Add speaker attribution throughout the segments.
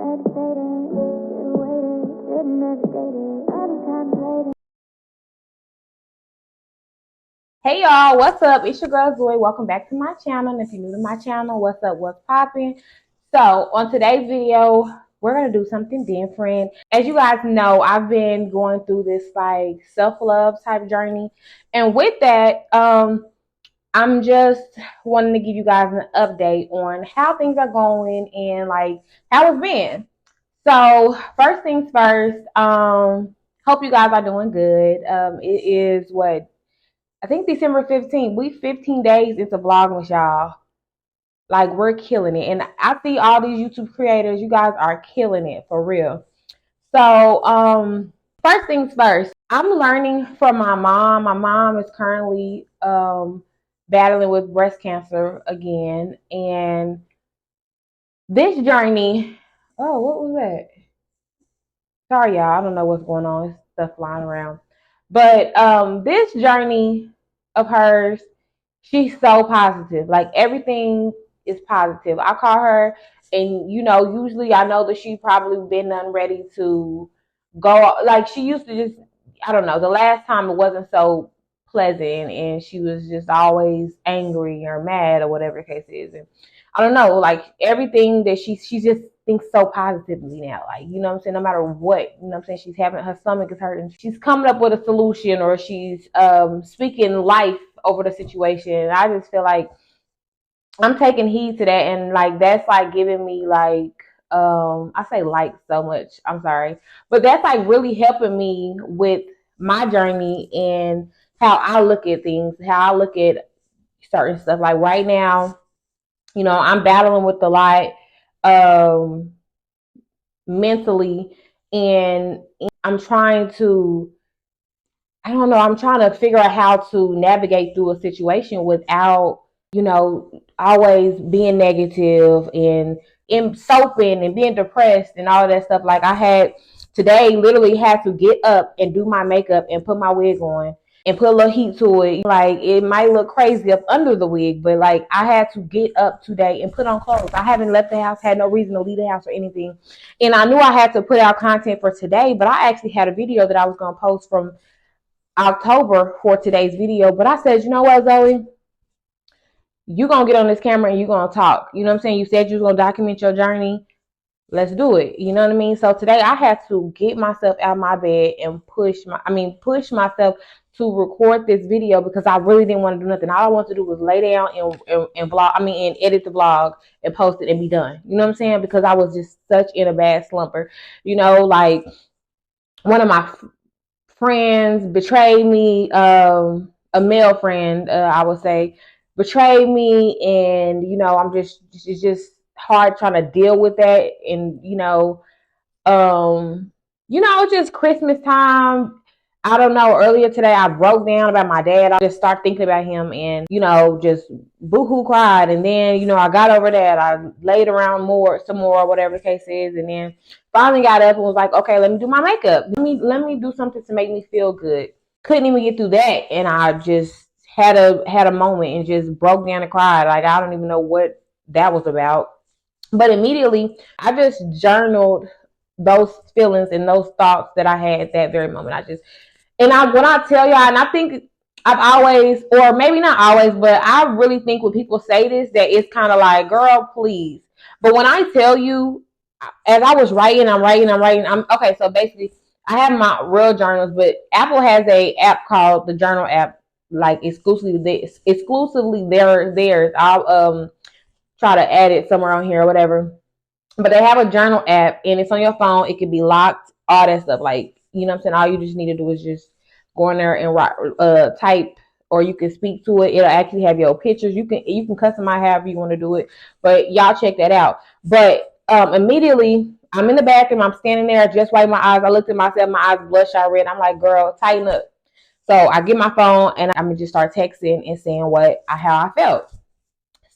Speaker 1: Hey y'all, what's up? It's your girl Zoe. Welcome back to my channel. And if you're new to my channel, what's up? What's popping? So on today's video, we're gonna do something different. As you guys know, I've been going through this like self-love type journey, and with that, I'm just wanting to give you guys an update on how things are going and like how it's been. So first things first, hope you guys are doing good. It is what I think December 15th. We 15 days into Vlogmas, y'all. Like, we're killing it. And I see all these YouTube creators. You guys are killing it, for real. So, first things first. I'm learning from my mom. My mom is currently battling with breast cancer again. And this journey... Oh, what was that? Sorry, y'all. I don't know what's going on. There's stuff flying around. But this journey of hers, she's so positive. Like, everything is positive. I call her, and usually I know that she probably been ready to go. Like, she used to just, I don't know, the last time it wasn't so pleasant, and she was just always angry or mad or whatever the case is. And I don't know, like everything that she just thinks so positively now. Like, you know what I'm saying? No matter what, you know what I'm saying? She's having, her stomach is hurting. She's coming up with a solution, or she's speaking life over the situation. And I just feel like I'm taking heed to that, and like that's like giving me like I say like so much. I'm sorry. But that's like really helping me with my journey and how I look at things, how I look at certain stuff. Like right now, I'm battling with a lot mentally, and I'm trying to, I don't know, I'm trying to figure out how to navigate through a situation without, always being negative and soaping and being depressed and all of that stuff. Like I had today, literally had to get up and do my makeup and put my wig on and put a little heat to it. Like, it might look crazy up under the wig, but like I had to get up today and put on clothes. I haven't left the house, had no reason to leave the house or anything. And I knew I had to put out content for today, but I actually had a video that I was going to post from October for today's video. But I said, you know what, Zoe? You're going to get on this camera and you're going to talk. You know what I'm saying? You said you were going to document your journey. Let's do it. You know what I mean? So today I had to get myself out of my bed and push myself to record this video, because I really didn't want to do nothing. All I wanted to do was lay down and vlog, and edit the vlog and post it and be done. You know what I'm saying? Because I was just such in a bad slumper. Like one of my friends betrayed me, a male friend, I would say, betrayed me, and it's just hard trying to deal with that. And just Christmas time, I don't know, earlier today I broke down about my dad. I just start thinking about him, and just boo-hoo cried. And then I got over that. I laid around some more, whatever the case is, and then finally got up and was like, okay, let me do my makeup. Let me do something to make me feel good. Couldn't even get through that, and I just had a moment and just broke down and cried. Like, I don't even know what that was about. But immediately I just journaled those feelings and those thoughts that I had at that very moment. When I tell y'all, and I think I've always, or maybe not always, but I really think when people say this, that it's kind of like, girl, please. But when I tell you, as I was writing, okay. So basically, I have my real journals, but Apple has a app called the Journal app, like exclusively theirs. I'll try to add it somewhere on here or whatever. But they have a journal app, and it's on your phone. It can be locked, all that stuff. Like, you know what I'm saying? All you just need to do is just go in there and write, type, or you can speak to it. It'll actually have your pictures. You can customize however you want to do it. But y'all check that out. But immediately, I'm in the bathroom. I'm standing there. I just wiped my eyes. I looked at myself. My eyes bloodshot red. I'm like, girl, tighten up. So I get my phone, and I'm just start texting and saying how I felt.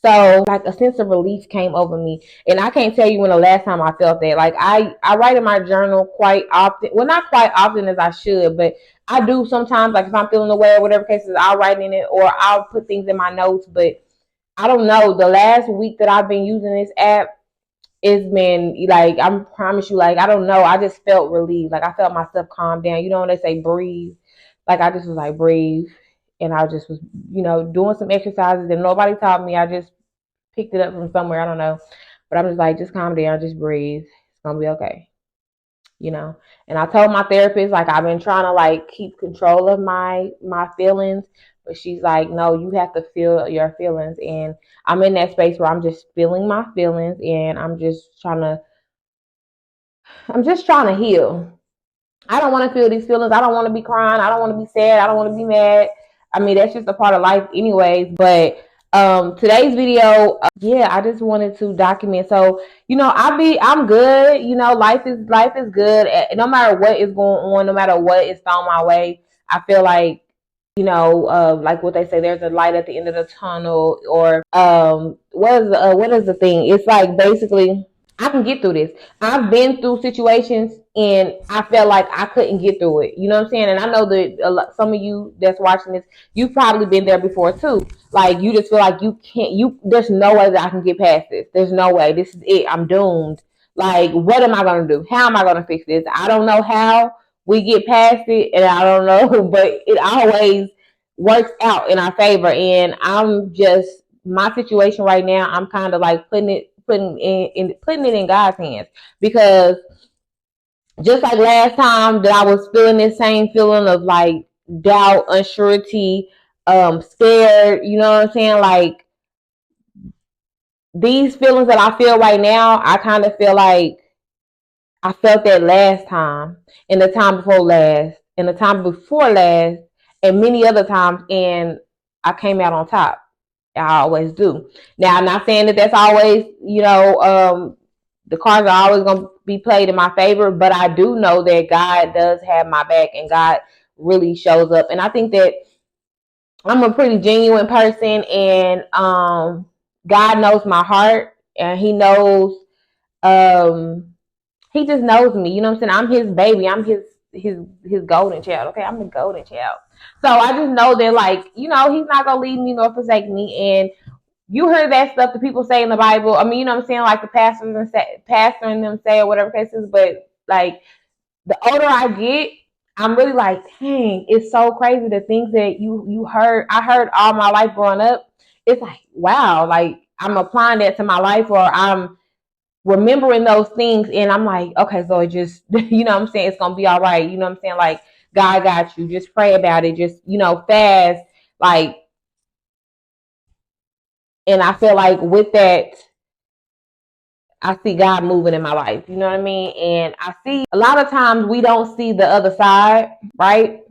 Speaker 1: So like a sense of relief came over me. And I can't tell you when the last time I felt that. Like I write in my journal quite often. Well, not quite often as I should, but I do sometimes. Like if I'm feeling away or whatever cases, I'll write in it, or I'll put things in my notes. But I don't know. The last week that I've been using this app, it's been like, I promise you, like, I don't know, I just felt relieved. Like I felt myself calm down. You know when they say breathe, like I just was like breathe, and I just was, doing some exercises that nobody taught me. I just picked it up from somewhere, I don't know, but I'm just like, just calm down, just breathe. It's gonna be okay. And I told my therapist, like, I've been trying to like keep control of my feelings, but she's like, no, you have to feel your feelings. And I'm in that space where I'm just feeling my feelings, and I'm just trying to heal. I don't want to feel these feelings. I don't want to be crying. I don't want to be sad. I don't want to be mad. I mean, that's just a part of life anyways. But today's video, yeah, I just wanted to document. So, I'm good. Life is good. No matter what is going on, no matter what is thrown my way, I feel like, like what they say, there's a light at the end of the tunnel, or what is the thing? It's like basically, I can get through this. I've been through situations and I felt like I couldn't get through it. You know what I'm saying? And I know that some of you that's watching this, you've probably been there before too. Like you just feel like you can't. There's no way that I can get past this. There's no way. This is it. I'm doomed. Like, what am I gonna do? How am I gonna fix this? I don't know how we get past it, and I don't know, but it always works out in our favor. And my situation right now, I'm kind of like putting it in God's hands, because just like last time that I was feeling this same feeling of like doubt, unsurety, scared, you know what I'm saying? Like these feelings that I feel right now, I kind of feel like I felt that last time, and the time before last, and the time before last, and many other times, and I came out on top. I always do. Now, I'm not saying that that's always, the cards are always going to be played in my favor, but I do know that God does have my back, and God really shows up. And I think that I'm a pretty genuine person, and God knows my heart, and He knows, He just knows me. You know what I'm saying? I'm His baby. I'm his golden child. Okay, I'm the golden child. So I just know that, like, He's not gonna leave me nor forsake me. And you hear that stuff that people say in the Bible. I mean, you know what I'm saying, like the pastor and them say, or whatever cases. But like the older I get, I'm really like, dang, it's so crazy the things that I heard all my life growing up. It's like, wow, like I'm applying that to my life, or I'm remembering those things, and I'm like, okay, so it just, you know what I'm saying, it's gonna be all right. You know what I'm saying? Like, God got you. Just pray about it. Just, fast. Like, and I feel like with that, I see God moving in my life. You know what I mean? And I see a lot of times we don't see the other side, right?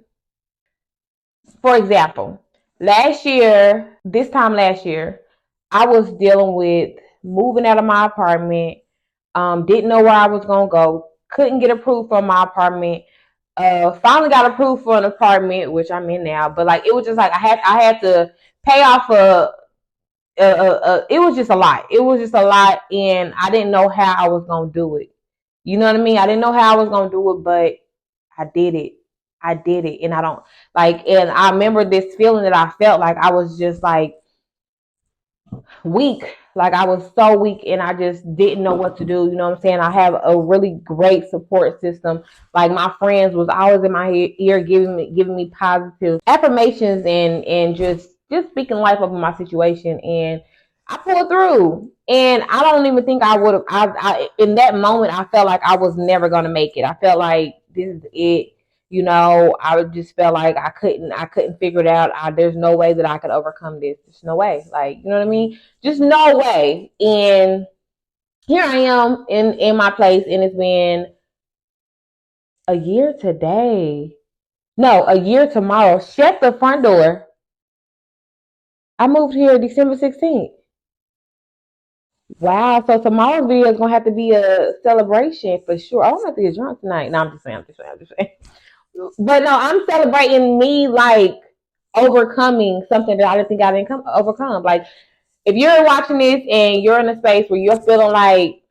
Speaker 1: For example, this time last year, I was dealing with moving out of my apartment. Didn't know where I was gonna go. Couldn't get approved for my apartment. Finally got approved for an apartment, which I'm in now. But like, it was just like I had to pay off it was just a lot. It was just a lot, and I didn't know how I was gonna do it. You know what I mean? I didn't know how I was gonna do it, but I did it. I did it, and I don't like. And I remember this feeling that I felt like I was just like weak. Like I was so weak, and I just didn't know what to do. You know what I'm saying? I have a really great support system. Like my friends was always in my ear, giving me positive affirmations, and just speaking life over my situation. And I pulled through. And I don't even think I would have. I in that moment, I felt like I was never gonna make it. I felt like this is it. I just felt like I couldn't figure it out. There's no way that I could overcome this. There's no way. Like, you know what I mean? Just no way. And here I am in my place, and it's been a year today. No, a year tomorrow. Shut the front door. I moved here December 16th. Wow. So tomorrow's video is gonna have to be a celebration for sure. I'm gonna have to get drunk tonight. No, I'm just saying. But no, I'm celebrating me, like overcoming something that I didn't think I didn't overcome. Like, if you're watching this and you're in a space where you're feeling like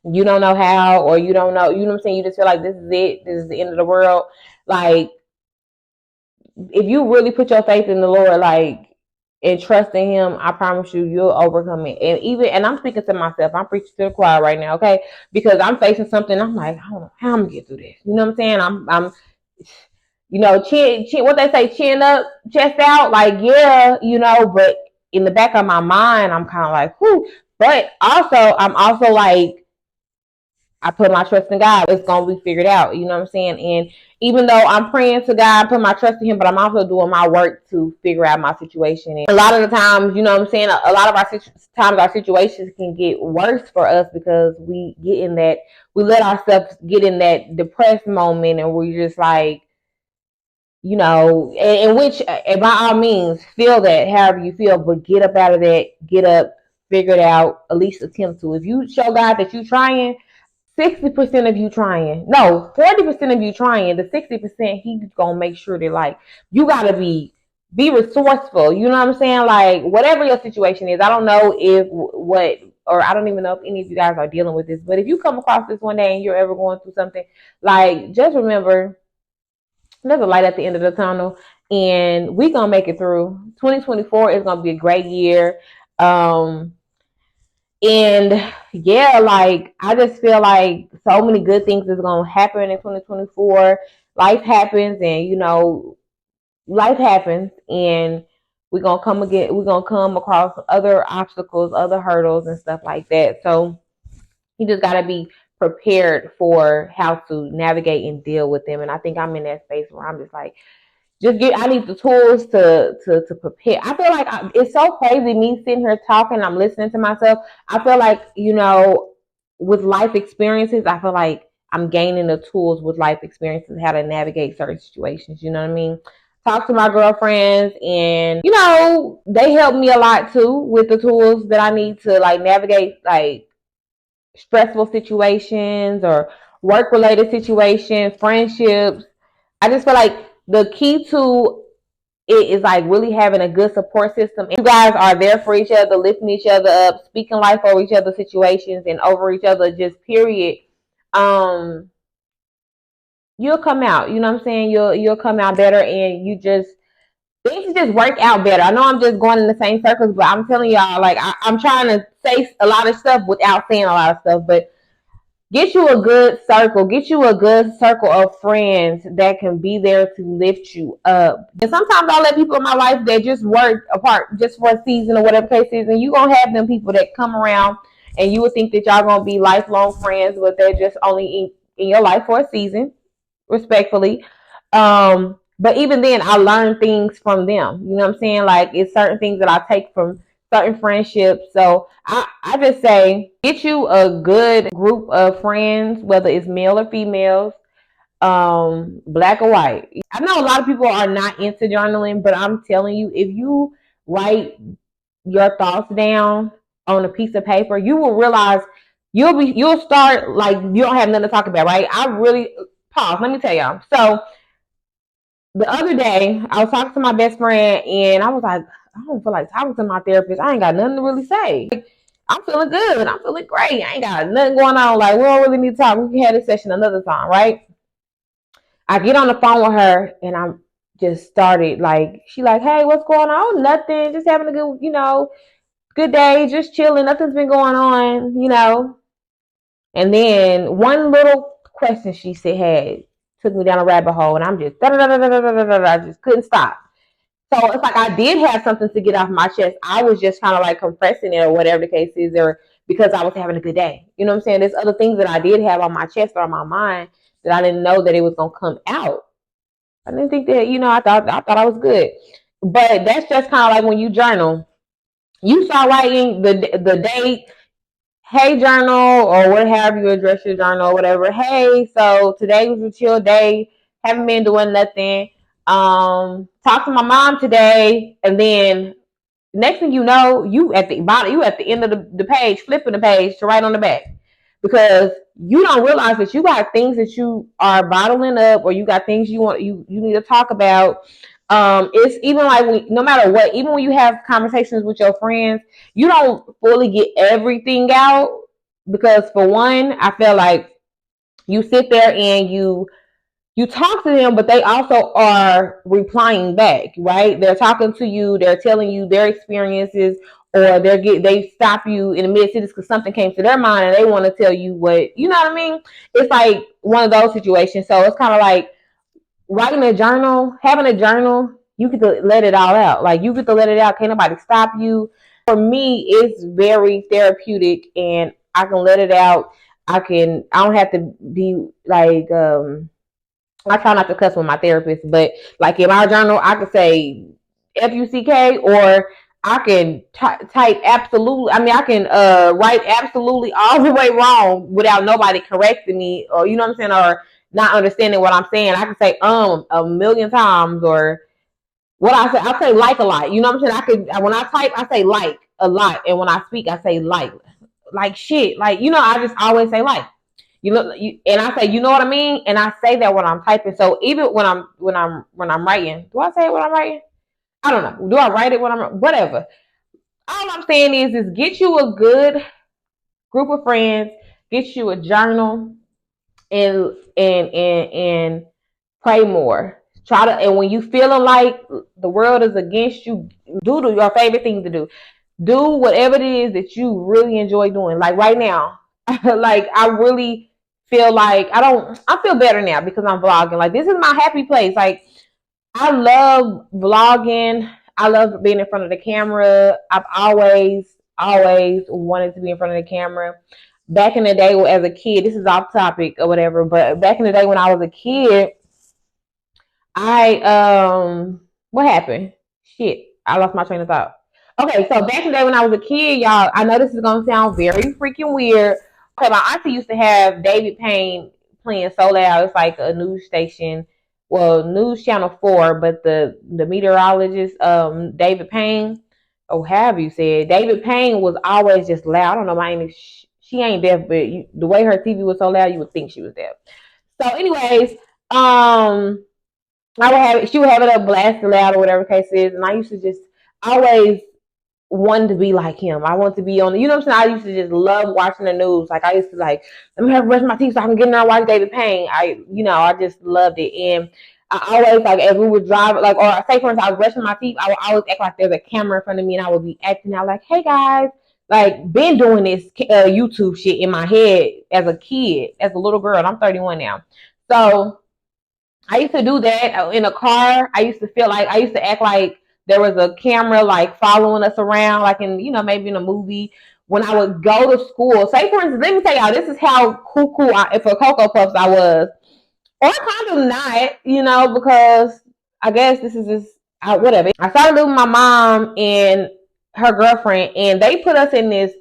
Speaker 1: you don't know how, or you don't know, you know what I'm saying, you just feel like this is it, this is the end of the world. Like, if you really put your faith in the Lord, like, and trust in him, I promise you, you'll overcome it. And I'm speaking to myself. I'm preaching to the choir right now, okay? Because I'm facing something. I'm like, I don't know how I'm gonna get through this. You know what I'm saying? I'm chin, what they say, chin up, chest out. Like, yeah, but in the back of my mind, I'm kind of like, whoo. But also, I'm also like, I put my trust in God. It's going to be figured out. You know what I'm saying? And even though I'm praying to God, put my trust in him, but I'm also doing my work to figure out my situation. And a lot of the times, you know what I'm saying? A lot of our situations can get worse for us because we let ourselves get in that depressed moment, and we're just like, in which, by all means, feel that however you feel, but get up out of that, get up, figure it out, at least attempt to. If you show God that you're trying, 60% of you trying. No, 40% of you trying. The 60%, he's gonna make sure that, like, you gotta be resourceful. You know what I'm saying? Like, whatever your situation is, I don't know or I don't even know if any of you guys are dealing with this, but if you come across this one day and you're ever going through something, like, just remember, there's a light at the end of the tunnel, and we gonna make it through. 2024 is gonna be a great year. And yeah, like, I just feel like so many good things is gonna happen in 2024. Life happens, and life happens, and we're gonna come across other obstacles, other hurdles and stuff like that. So you just gotta be prepared for how to navigate and deal with them. And I think I'm in that space where I'm just like, I need the tools to prepare. I feel like it's so crazy me sitting here talking, I'm listening to myself. I feel like, with life experiences, I feel like I'm gaining the tools with life experiences, how to navigate certain situations. You know what I mean? Talk to my girlfriends, and they help me a lot too with the tools that I need to, like, navigate, like, stressful situations or work related situations, friendships. I just feel like the key to it is, like, really having a good support system. You guys are there for each other, lifting each other up, speaking life over each other's situations and over each other, just period. You'll come out. You know what I'm saying? You'll come out better, and things just work out better. I know I'm just going in the same circles, but I'm telling y'all, like, I'm trying to say a lot of stuff without saying a lot of stuff, but get you a good circle. Get you a good circle of friends that can be there to lift you up. And sometimes I let people in my life that just work apart just for a season or whatever case is. And you're going to have them people that come around and you would think that y'all going to be lifelong friends, but they're just only in your life for a season, respectfully. But even then, I learn things from them. You know what I'm saying? Like, it's certain things that I take from certain friendships. So I just say, get you a good group of friends, whether it's male or females, black or white. I know a lot of people are not into journaling, but I'm telling you, if you write your thoughts down on a piece of paper, you will realize you'll start, like, you don't have nothing to talk about, right? I really pause. Let me tell y'all. So the other day, I was talking to my best friend, and I was like, I don't feel like talking to my therapist. I ain't got nothing to really say. Like, I'm feeling good. I'm feeling great. I ain't got nothing going on. Like, we don't really need to talk. We can have this session another time, right? I get on the phone with her, and I'm just started, like, she like, hey, what's going on? Nothing. Just having a good day. Just chilling. Nothing's been going on. And then one little question she said took me down a rabbit hole, and I'm just I just couldn't stop. So it's like I did have something to get off my chest. I was just kind of like compressing it or whatever the case is, or because I was having a good day. You know what I'm saying? There's other things that I did have on my chest or on my mind that I didn't know that it was gonna come out. I didn't think that, I thought I was good. But that's just kind of like when you journal. You start writing the date. Hey, journal, or whatever you address your journal or whatever. Hey, so today was a chill day. Haven't been doing nothing. Talked to my mom today, and then next thing you know, you at the bottom, you at the end of the page, flipping the page to write on the back, because you don't realize that you got things that you are bottling up, or you got things you need to talk about. It's even like, no matter what, even when you have conversations with your friends, you don't fully get everything out, because for one, I feel like you sit there and you you talk to them, but they also are replying back, right? They're talking to you, they're telling you their experiences, or they stop you in the mid sentence because something came to their mind and they want to tell you what, you know what I mean? It's like one of those situations. So it's kind of like writing a journal, having a journal. You get to let it all out. Like you get to let it out. Can't nobody stop you. For me, it's very therapeutic, and I can let it out. I don't have to be like. I try not to cuss with my therapist, but like in my journal, I could say FUCK, or I can type absolutely. I mean, I can write absolutely all the way wrong without nobody correcting me, or you know what I'm saying, or not understanding what I'm saying. I can say a million times, or what I say like a lot. You know what I'm saying? I could when I type, I say like a lot, and when I speak, I say like shit, like you know. I just always say like. And I say, you know what I mean, and I say that when I'm typing. So even when I'm writing, do I say it when I'm writing? I don't know. Do I write it when I'm whatever? All I'm saying is get you a good group of friends, get you a journal, and pray more. Try to, and when you feeling like the world is against you, do your favorite thing to do. Do whatever it is that you really enjoy doing. Like right now, like I really feel like I feel better now because I'm vlogging. Like this is my happy place. Like I love vlogging. I love being in front of the camera. I've always wanted to be in front of the camera. Back in the day as a kid, this is off topic or whatever, but back in the day when I was a kid, what happened? Shit, I lost my train of thought. Okay, so back in the day when I was a kid, y'all, I know this is gonna sound very freaking weird. Okay, my auntie used to have David Payne playing so loud. It's like a news station, well, News Channel 4, but the meteorologist, David Payne, or have you said, David Payne was always just loud. I don't know, my English, she ain't deaf, but the way her TV was so loud, you would think she was deaf. So, anyways, she would have it up blasted loud or whatever the case is, and I used to just always wanted to be like him. I wanted to be on the, you know what I'm saying? I used to just love watching the news. Like I used to like, let me have to brush my teeth so I can get in there and watch David Payne. I just loved it. And I always like, as we would drive, like, or say for instance, I was brushing my teeth, I would always act like there's a camera in front of me, and I would be acting out like, hey guys, like been doing this YouTube shit in my head as a kid, as a little girl. And I'm 31 now, so I used to do that in a car. I used to act like there was a camera like following us around, like in, maybe in a movie. When I would go to school, say for instance, let me tell y'all, this is how cuckoo for Cocoa Puffs I was, or kind of not, because I guess this is just whatever. I started living with my mom and her girlfriend, and they put us in this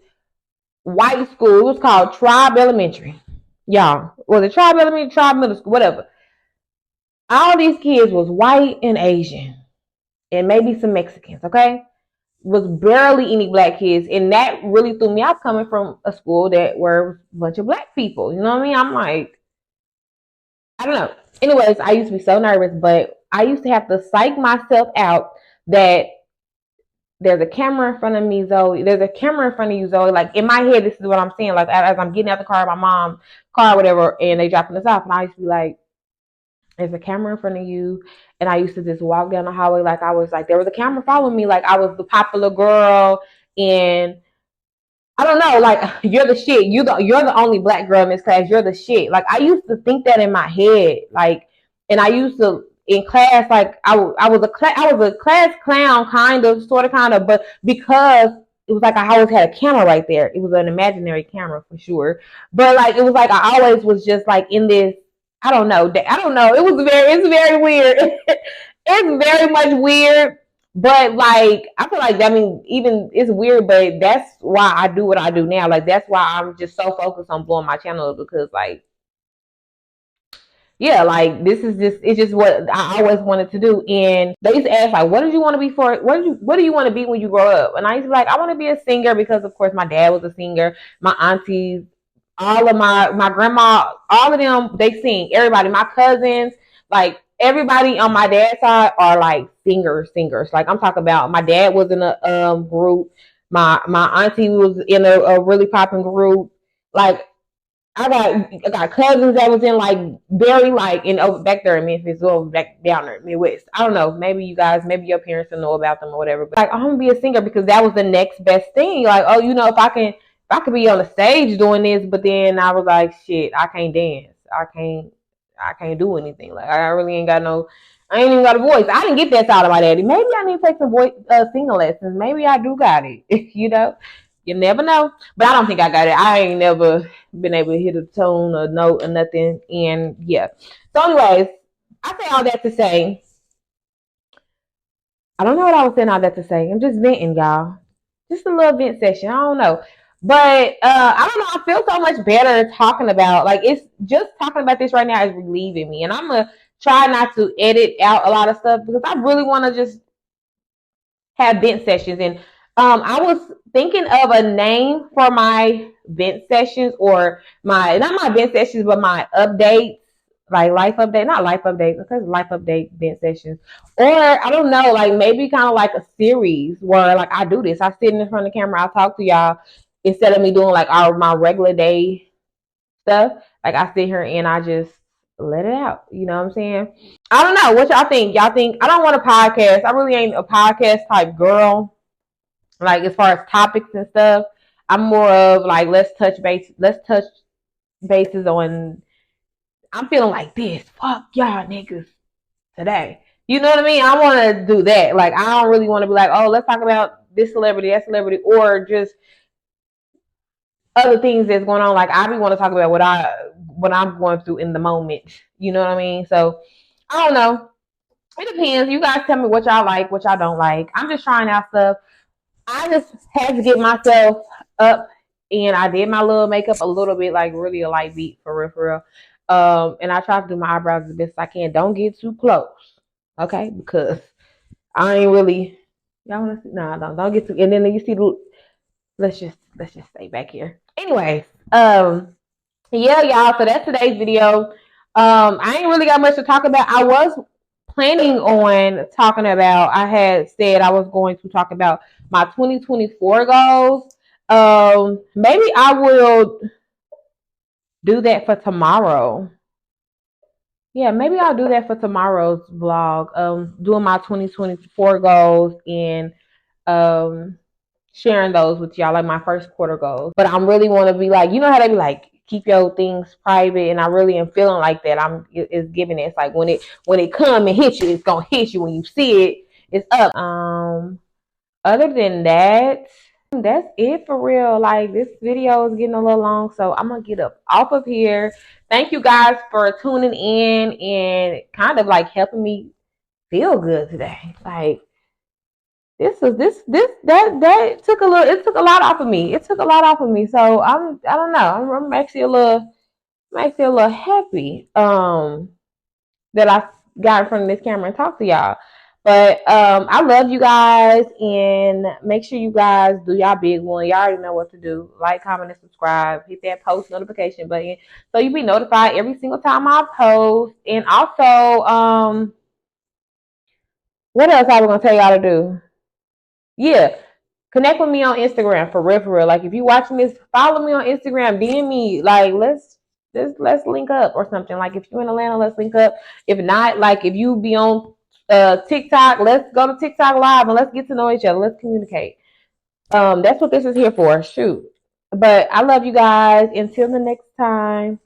Speaker 1: white school. It was called Tribe Elementary. Y'all, was it Tribe Elementary, Tribe Middle School, whatever. All these kids was white and Asian, and maybe some Mexicans, okay? Was barely any black kids, and that really threw me out, coming from a school that were a bunch of black people. You know what I mean? I'm like, I don't know. Anyways, I used to be so nervous, but I used to have to psych myself out that there's a camera in front of me, Zoe. There's a camera in front of you, Zoe. Like in my head, this is what I'm saying. Like as I'm getting out the car, my mom's car, or whatever, and they dropping us off, and I used to be like, there's a camera in front of you. And I used to just walk down the hallway like I was like, there was a camera following me, like I was the popular girl. And I don't know, like you're the shit. You're the only black girl in this class. You're the shit. Like I used to think that in my head, like, and I used to in class, like I was a class clown, kind of, but because it was like I always had a camera right there. It was an imaginary camera for sure, but like it was like I always was just like in this. I don't know. It's very weird. It's very much weird. But like I feel like, I mean, even it's weird, but that's why I do what I do now. Like that's why I'm just so focused on blowing my channel up, because like, yeah, like it's just what I always wanted to do. And they used to ask like, what did you want to be for? What do you want to be when you grow up? And I used to be like, I want to be a singer, because of course my dad was a singer, my aunties, all of my grandma, all of them, they sing. Everybody, my cousins, like everybody on my dad's side are like singers. Like I'm talking about, my dad was in a group, my auntie was in a really popping group. Like I got cousins that was in like very like in over back there in Memphis or back down there in Midwest. I don't know. Maybe you guys, maybe your parents will know about them or whatever. But like I'm gonna be a singer because that was the next best thing. Like, oh, you know, if I could be on the stage doing this, but then I was like, shit, I can't dance. I can't do anything. Like I really ain't got no I ain't even got a voice. I didn't get that out of my daddy. Maybe I need to take some voice singing lessons. Maybe I do got it. You know? You never know. But I don't think I got it. I ain't never been able to hit a tone or note or nothing. And yeah. So, anyways, I say all that to say, I don't know what I was saying all that to say. I'm just venting, y'all. Just a little vent session. I don't know. But I don't know. I feel so much better talking about like it's just talking about this right now is relieving me. And I'm gonna try not to edit out a lot of stuff because I really want to just have vent sessions. And I was thinking of a name for my vent sessions or my not my vent sessions, but my updates, like life update, not life updates, because life update vent sessions, or I don't know, like maybe kind of like a series where like I do this. I sit in front of the camera, I talk to y'all instead of me doing like my regular day stuff. Like I sit here and I just let it out. You know what I'm saying? I don't know. What y'all think? Y'all think I don't want a podcast. I really ain't a podcast type girl. Like as far as topics and stuff, I'm more of like let's touch bases on I'm feeling like this. Fuck y'all niggas today. You know what I mean? I want to do that. Like I don't really want to be like, oh, let's talk about this celebrity, that celebrity, or just other things that's going on. Like I be want to talk about what I'm going through in the moment. You know what I mean? So I don't know. It depends. You guys tell me what y'all like, what y'all don't like. I'm just trying out stuff. I just had to get myself up and I did my little makeup a little bit, like really a light beat for real, for real. And I tried to do my eyebrows as best I can. Don't get too close, okay? Because I ain't really. Y'all want to see? No, don't get too. And then you see the. Let's just stay back here. Anyways, yeah, y'all. So that's today's video. I ain't really got much to talk about. I was planning on talking about. I had said I was going to talk about my 2024 goals. Maybe I will do that for tomorrow. Yeah, maybe I'll do that for tomorrow's vlog. Doing my 2024 goals and sharing those with y'all, like my first quarter goals. But I really want to be like, you know how they be like, keep your things private, and I really am feeling like that. It's giving it. It's like when it come and hit you, it's gonna hit you. When you see it, it's up. Other than that, that's it for real. Like this video is getting a little long, so I'm gonna get up off of here. Thank you guys for tuning in and kind of like helping me feel good today. Like that took a lot off of me. It took a lot off of me. So I don't know. I'm actually a little happy that I got in front of this camera and talk to y'all. But I love you guys and make sure you guys do y'all big one. Y'all already know what to do. Like, comment, and subscribe. Hit that post notification button so you be notified every single time I post. And also, what else I was gonna tell y'all to do? Yeah, connect with me on Instagram for real, for real. Like if you watching this, follow me on Instagram, DM me. Like let's link up or something. Like if you're in Atlanta, let's link up. If not, like if you be on TikTok, let's go to TikTok live and let's get to know each other. Let's communicate. That's what this is here for. Shoot. But I love you guys. Until the next time.